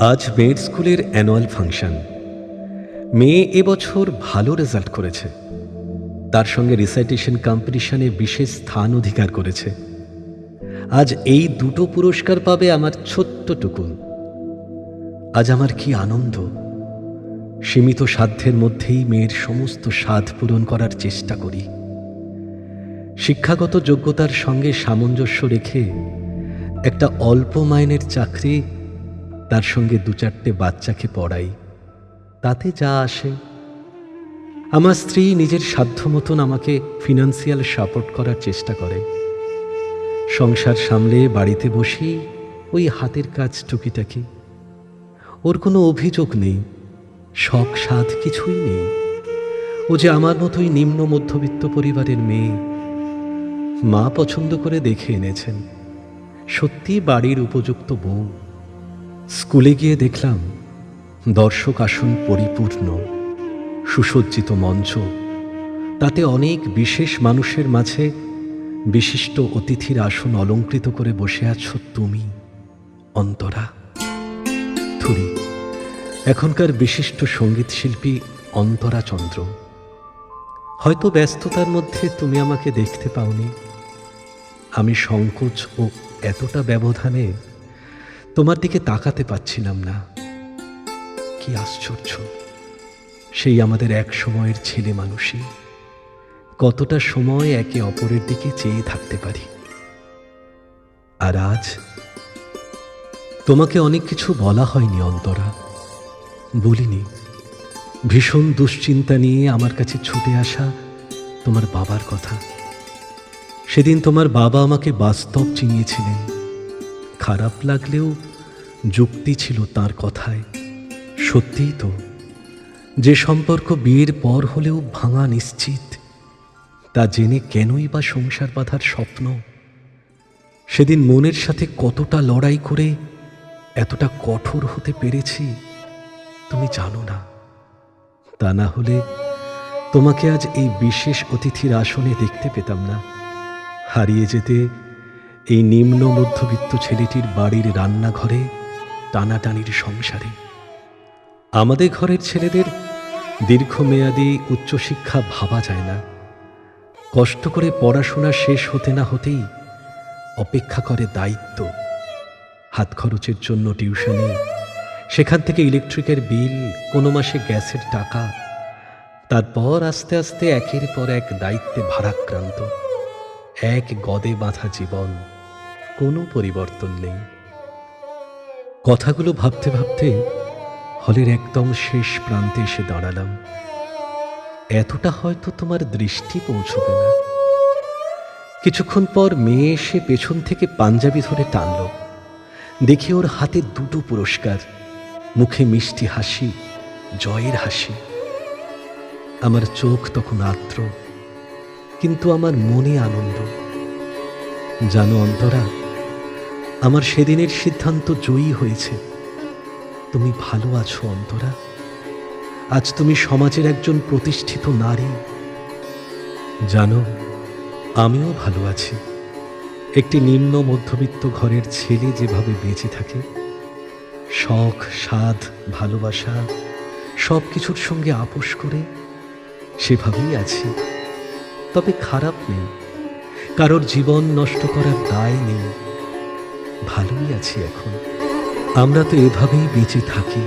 আজ মেয়ের স্কুলের অ্যানুয়াল ফাংশন। মেয়ে এবছর ভালো রেজাল্ট করেছে, তার সঙ্গে রিসাইটেশন কম্পিটিশনে বিশেষ স্থান অধিকার করেছে। আজ এই দুটো পুরস্কার পাবে আমার ছোট্ট টুকুন। আজ আমার কি আনন্দ! সীমিত সাধ্যের মধ্যেই মেয়ের সমস্ত স্বাদ পূরণ করার চেষ্টা করি। শিক্ষাগত যোগ্যতার সঙ্গে সামঞ্জস্য রেখে একটা অল্প মাইনের চাকরি, তার সঙ্গে ২-৪টে বাচ্চাকে পড়াই, তাতে যা আসে। আমার স্ত্রী নিজের সাধ্য মতন আমাকে ফিনান্সিয়াল সাপোর্ট করার চেষ্টা করে। সংসার সামলে বাড়িতে বসেই ওই হাতের কাজ টুকিটাকি। ওর কোনো অভিযোগ নেই, শখ সাধ কিছুই নেই। ও যে আমার মতোই নিম্ন মধ্যবিত্ত পরিবারের মেয়ে। মা পছন্দ করে দেখে এনেছেন, সত্যি বাড়ির উপযুক্ত বউ। স্কুলে গিয়ে দেখলাম দর্শক আসন পরিপূর্ণ, সুসজ্জিত মঞ্চ, তাতে অনেক বিশেষ মানুষের মাঝে বিশিষ্ট অতিথির আসন অলঙ্কৃত করে বসে আছো তুমি, অন্তরা। থুরি, এখনকার বিশিষ্ট সঙ্গীত শিল্পী অন্তরা চন্দ্র। হয়তো ব্যস্ততার মধ্যে তুমি আমাকে দেখতে পাওনি। আমি সংকোচ ও এতটা ব্যবধানে তোমার দিকে তাকাতে পারছিলাম না। কি আশ্চর্য! সেই আমাদের এক সময়ের ছেলে মানুষই কতটা সময় একে অপরের দিকে চেয়ে থাকতে পারি। আর আজ তোমাকে অনেক কিছু বলা হয়নি অন্তরা, বলিনি। ভীষণ দুশ্চিন্তা নিয়ে আমার কাছে ছুটে আসা তোমার বাবার কথা। সেদিন তোমার বাবা আমাকে বাস্তব চিনিয়েছিলেন। খারাপ লাগলেও যুক্তি ছিল তার কথায়। সত্যিই তো, যে সম্পর্ক বিয়ের পর হলেও ভাঙা নিশ্চিত, তা জেনে কেনই বা সংসার বাঁধার স্বপ্ন? সেদিন মনের সাথে কতটা লড়াই করে এতটা কঠোর হতে পেরেছি তুমি জানো না। তা না হলে তোমাকে আজ এই বিশেষ অতিথির আসনে দেখতে পেতাম না। হারিয়ে যেতে এই নিম্ন মধ্যবিত্ত ছেলেটির বাড়ির রান্নাঘরে, টানাটানির সংসারে। আমাদের ঘরের ছেলেদের দীর্ঘমেয়াদী উচ্চশিক্ষা ভাবা যায় না। কষ্ট করে পড়াশোনা শেষ হতে না হতেই অপেক্ষা করে দায়িত্ব। হাত খরচের জন্য টিউশনি, সেখান থেকে ইলেকট্রিকের বিল, কোনো মাসে গ্যাসের টাকা। তারপর আস্তে আস্তে একের পর এক দায়িত্বে ভারাক্রান্ত। এক গদে বাঁধা জীবন, কোনো পরিবর্তন নেই। কথাগুলো ভাবতে ভাবতে হলের একদম শেষ প্রান্তে এসে দাঁড়ালাম। এতটা হয়তো তোমার দৃষ্টি পৌঁছবে না। কিছুক্ষণ পর মেয়ে এসে পেছন থেকে পাঞ্জাবি ধরে টানল। দেখি ওর হাতে 2টো পুরস্কার, মুখে মিষ্টি হাসি, জয়ের হাসি। আমার চোখ তখন আর্দ্র, কিন্তু আমার মনে আনন্দ। জানো অন্তরা, আমার সেদিনের সিদ্ধান্ত জয়ী হয়েছে। তুমি ভালো আছো অন্তরা। আজ তুমি সমাজের একজন প্রতিষ্ঠিত নারী। জানো, আমিও ভালো আছি। একটি নিম্ন মধ্যবিত্ত ঘরের ছেলে যেভাবে বেঁচে থাকে, শখ সাধ ভালোবাসা সব কিছুর সঙ্গে আপোষ করে, সেভাবেই আছি। তবে খারাপ নেই, কারোর জীবন নষ্ট করার দায় নেই। ভালোই আছি এখন। আমরা তো এভাবেই বেঁচে থাকি।